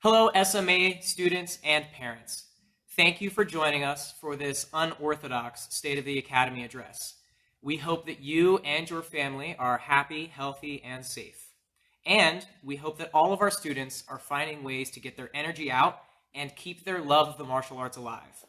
Hello, SMA students and parents. Thank you for joining us for this unorthodox State of the Academy address. We hope that you and your family are happy, healthy, and safe. And we hope that all of our students are finding ways to get their energy out and keep their love of the martial arts alive.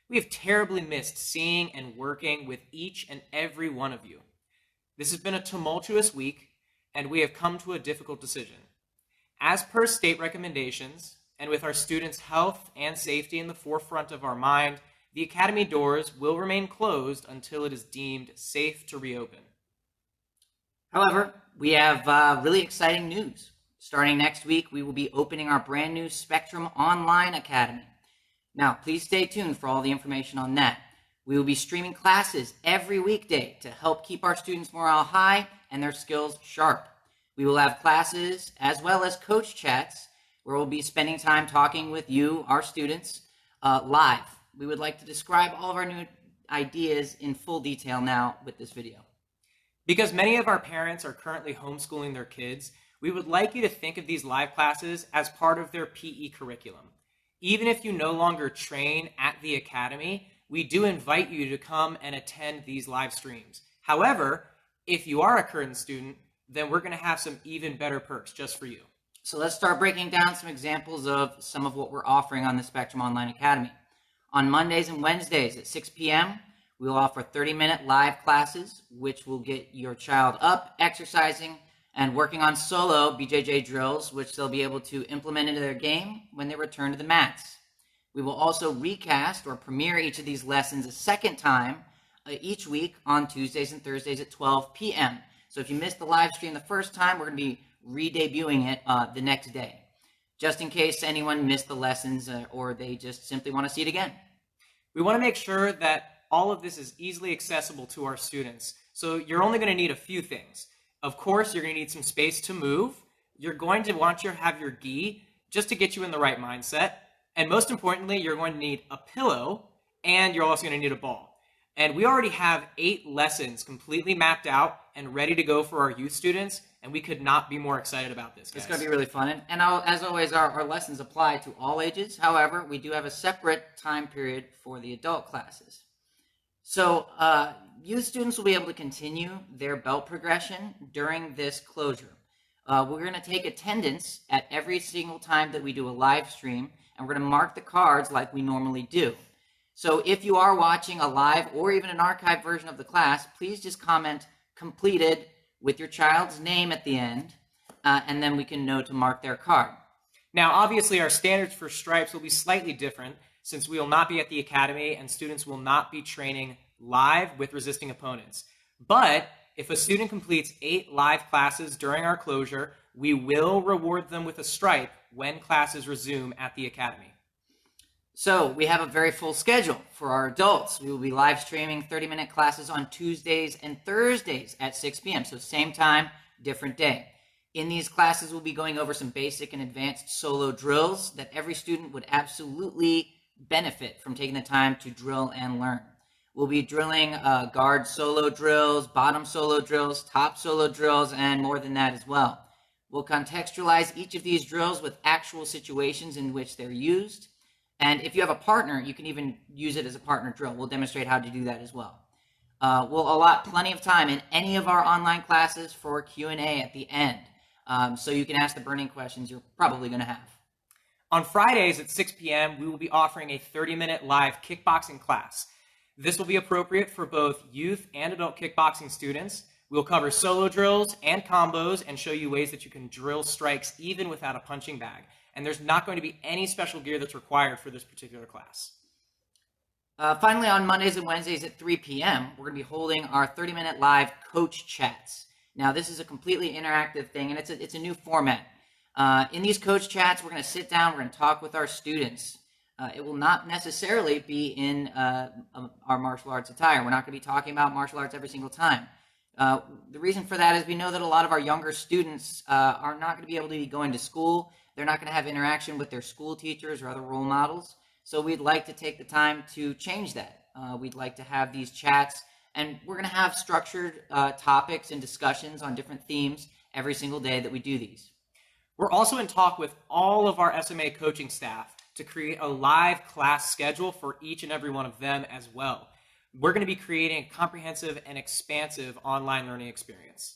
We have terribly missed seeing and working with each and every one of you. This has been a tumultuous week, and we have come to a difficult decision. As per state recommendations, and with our students' health and safety in the forefront of our mind, the Academy doors will remain closed until it is deemed safe to reopen. However, we have really exciting news. Starting next week, we will be opening our brand new Spectrum Online Academy. Now, please stay tuned for all the information on that. We will be streaming classes every weekday to help keep our students' morale high and their skills sharp. We will have classes as well as coach chats where we'll be spending time talking with you, our students, live. We would like to describe all of our new ideas in full detail now with this video. Because many of our parents are currently homeschooling their kids, we would like you to think of these live classes as part of their PE curriculum. Even if you no longer train at the Academy, we do invite you to come and attend these live streams. However, if you are a current student, then we're going to have some even better perks just for you. So let's start breaking down some examples of some of what we're offering on the Spectrum Online Academy. On Mondays and Wednesdays at 6 p.m., we will offer 30-minute live classes, which will get your child up, exercising, and working on solo BJJ drills, which they'll be able to implement into their game when they return to the mats. We will also recast or premiere each of these lessons a second time each week on Tuesdays and Thursdays at 12 p.m. So if you missed the live stream the first time, we're going to be re-debuting it the next day, just in case anyone missed the lessons or they just simply want to see it again. We want to make sure that all of this is easily accessible to our students. So you're only going to need a few things. Of course, you're going to need some space to move. You're going to want to have your gi just to get you in the right mindset. And most importantly, you're going to need a pillow, and you're also going to need a ball. And we already have 8 lessons completely mapped out and ready to go for our youth students, and we could not be more excited about this, guys. It's going to be really fun. And as always, our lessons apply to all ages. However, we do have a separate time period for the adult classes. So youth students will be able to continue their belt progression during this closure. We're going to take attendance at every single time that we do a live stream, and we're going to mark the cards like we normally do. So if you are watching a live or even an archived version of the class, please just comment completed with your child's name at the end, and then we can know to mark their card. Now, obviously, our standards for stripes will be slightly different since we will not be at the Academy and students will not be training live with resisting opponents. But if a student completes 8 live classes during our closure, we will reward them with a stripe when classes resume at the Academy. So we have a very full schedule for our adults. We will be live streaming 30-minute classes on Tuesdays and Thursdays at 6 p.m. So same time, different day. In these classes, we'll be going over some basic and advanced solo drills that every student would absolutely benefit from taking the time to drill and learn. We'll be drilling guard solo drills, bottom solo drills, top solo drills, and more than that as well. We'll contextualize each of these drills with actual situations in which they're used. And if you have a partner, you can even use it as a partner drill. We'll demonstrate how to do that as well. We'll allot plenty of time in any of our online classes for Q&A at the end. So you can ask the burning questions you're probably going to have. On Fridays at 6 p.m., we will be offering a 30-minute live kickboxing class. This will be appropriate for both youth and adult kickboxing students. We'll cover solo drills and combos and show you ways that you can drill strikes even without a punching bag. And there's not going to be any special gear that's required for this particular class. Finally, on Mondays and Wednesdays at 3 p.m., we're going to be holding our 30-minute live coach chats. Now, this is a completely interactive thing, and it's a new format. In these coach chats, we're going to sit down, we're going to talk with our students. It will not necessarily be in our martial arts attire. We're not going to be talking about martial arts every single time. The reason for that is we know that a lot of our younger students are not going to be able to be going to school. They're not going to have interaction with their school teachers or other role models. So we'd like to take the time to change that. We'd like to have these chats, and we're going to have structured topics and discussions on different themes every single day that we do these. We're also in talk with all of our SMA coaching staff to create a live class schedule for each and every one of them as well. We're going to be creating a comprehensive and expansive online learning experience.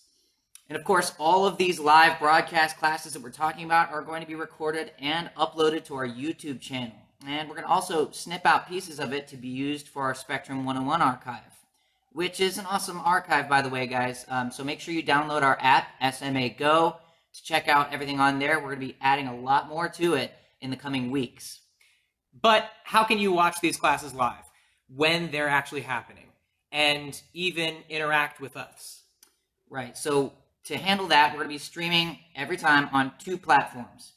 And of course, all of these live broadcast classes that we're talking about are going to be recorded and uploaded to our YouTube channel. And we're going to also snip out pieces of it to be used for our Spectrum 101 archive, which is an awesome archive, by the way, guys. So make sure you download our app, SMA Go, to check out everything on there. We're going to be adding a lot more to it in the coming weeks. But how can you watch these classes live when they're actually happening and even interact with us? Right. So to handle that, we're going to be streaming every time on 2 platforms.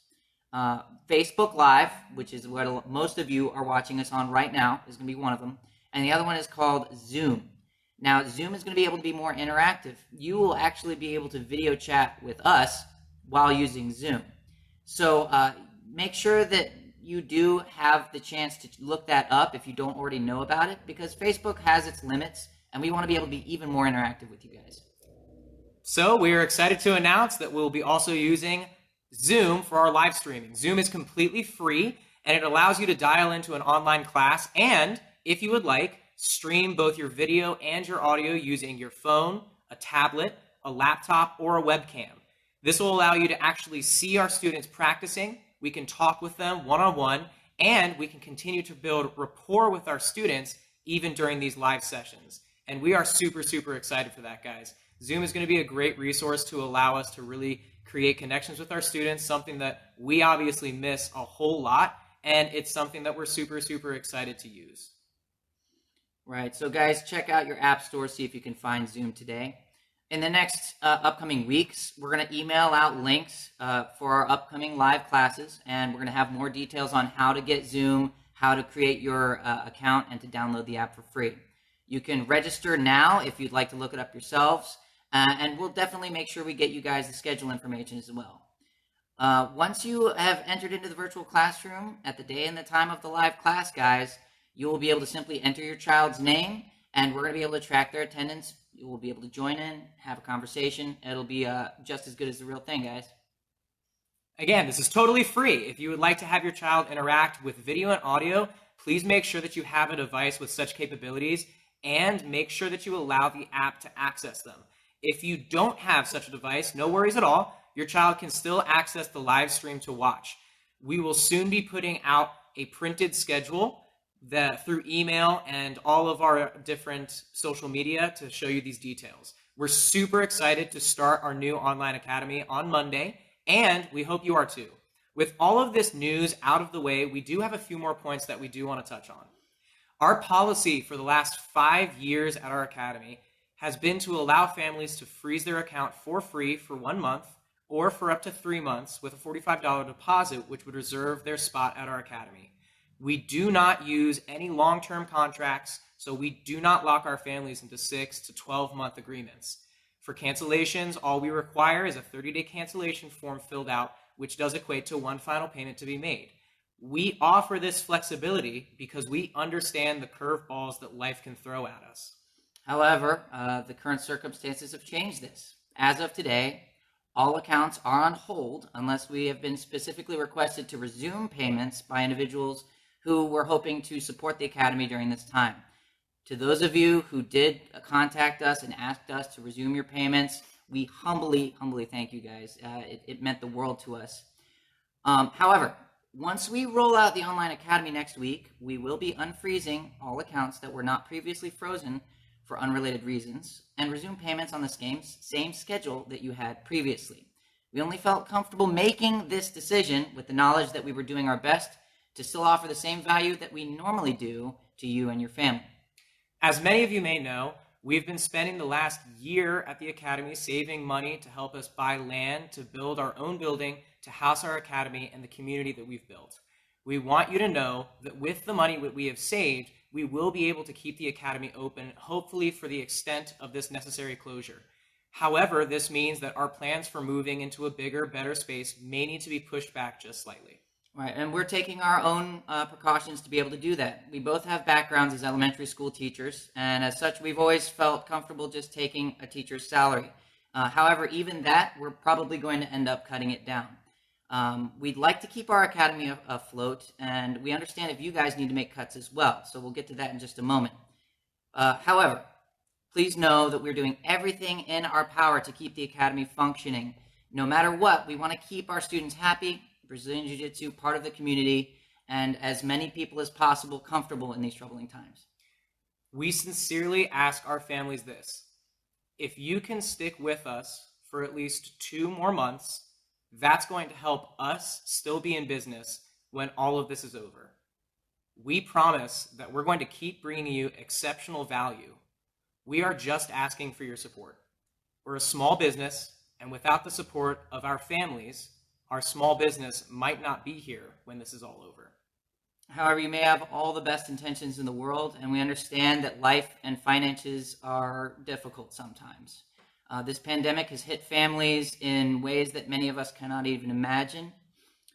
Facebook Live, which is what most of you are watching us on right now, is going to be one of them. And the other one is called Zoom. Now, Zoom is going to be able to be more interactive. You will actually be able to video chat with us while using Zoom. So make sure that you do have the chance to look that up if you don't already know about it, because Facebook has its limits, and we want to be able to be even more interactive with you guys. So we are excited to announce that we'll be also using Zoom for our live streaming. Zoom is completely free, and it allows you to dial into an online class and, if you would like, stream both your video and your audio using your phone, a tablet, a laptop, or a webcam. This will allow you to actually see our students practicing. We can talk with them one-on-one, and we can continue to build rapport with our students even during these live sessions. And we are super, super excited for that, guys. Zoom is going to be a great resource to allow us to really create connections with our students, something that we obviously miss a whole lot, and it's something that we're super, super excited to use. Right. So, guys, check out your app store, see if you can find Zoom today. In the next upcoming weeks, we're going to email out links for our upcoming live classes, and we're going to have more details on how to get Zoom, how to create your account, and to download the app for free. You can register now if you'd like to look it up yourselves, and we'll definitely make sure we get you guys the schedule information as well. Once you have entered into the virtual classroom at the day and the time of the live class, guys, you will be able to simply enter your child's name, and we're going to be able to track their attendance. You will be able to join in, have a conversation. It'll be just as good as the real thing, guys. Again, this is totally free. If you would like to have your child interact with video and audio, please make sure that you have a device with such capabilities and make sure that you allow the app to access them. If you don't have such a device, no worries at all. Your child can still access the live stream to watch. We will soon be putting out a printed schedule through email and all of our different social media to show you these details. We're super excited to start our new online academy on Monday, and we hope you are too. With all of this news out of the way, we do have a few more points that we do want to touch on. Our policy for the last 5 years at our academy has been to allow families to freeze their account for free for 1 month or for up to 3 months with a $45 deposit, which would reserve their spot at our academy. We do not use any long-term contracts, so we do not lock our families into 6 to 12-month agreements. For cancellations, all we require is a 30-day cancellation form filled out, which does equate to one final payment to be made. We offer this flexibility because we understand the curveballs that life can throw at us. However, the current circumstances have changed this. As of today, all accounts are on hold unless we have been specifically requested to resume payments by individuals who were hoping to support the academy during this time. To those of you who did contact us and asked us to resume your payments, we humbly thank you guys. It meant the world to us. However, once we roll out the online academy next week, we will be unfreezing all accounts that were not previously frozen for unrelated reasons and resume payments on the same schedule that you had previously. We only felt comfortable making this decision with the knowledge that we were doing our best to still offer the same value that we normally do to you and your family. As many of you may know, we've been spending the last year at the academy saving money to help us buy land to build our own building to house our academy and the community that we've built. We want you to know that with the money that we have saved, we will be able to keep the academy open, hopefully for the extent of this necessary closure. However, this means that our plans for moving into a bigger, better space may need to be pushed back just slightly. Right, and we're taking our own precautions to be able to do that. We both have backgrounds as elementary school teachers, and as such, we've always felt comfortable just taking a teacher's salary. However, even that, we're probably going to end up cutting it down. We'd like to keep our academy afloat, and we understand if you guys need to make cuts as well. So we'll get to that in just a moment. However, please know that we're doing everything in our power to keep the academy functioning. No matter what, we want to keep our students happy, Brazilian Jiu-Jitsu part of the community, and as many people as possible comfortable in these troubling times. We sincerely ask our families this. If you can stick with us for at least 2 more months, that's going to help us still be in business when all of this is over. We promise that we're going to keep bringing you exceptional value. We are just asking for your support. We're a small business, and without the support of our families, our small business might not be here when this is all over. However, you may have all the best intentions in the world, and we understand that life and finances are difficult sometimes. This pandemic has hit families in ways that many of us cannot even imagine.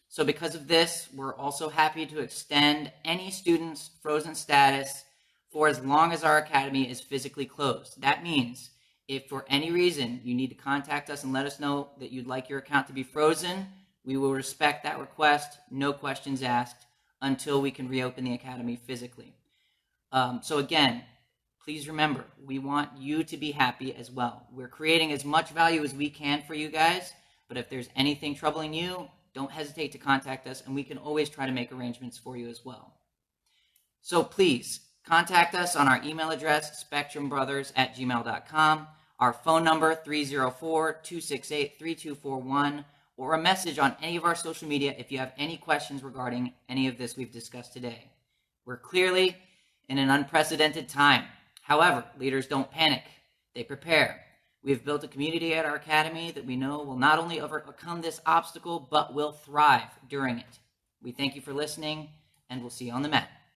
So because of this, we're also happy to extend any student's frozen status for as long as our academy is physically closed. That means if for any reason you need to contact us and let us know that you'd like your account to be frozen, we will respect that request, no questions asked, until we can reopen the academy physically. So again, please remember, we want you to be happy as well. We're creating as much value as we can for you guys, but if there's anything troubling you, don't hesitate to contact us, and we can always try to make arrangements for you as well. So please, contact us on our email address, spectrumbrothers@gmail.com, our phone number, 304-268-3241, or a message on any of our social media if you have any questions regarding any of this we've discussed today. We're clearly in an unprecedented time. However, leaders don't panic. They prepare. We have built a community at our academy that we know will not only overcome this obstacle, but will thrive during it. We thank you for listening, and we'll see you on the mat.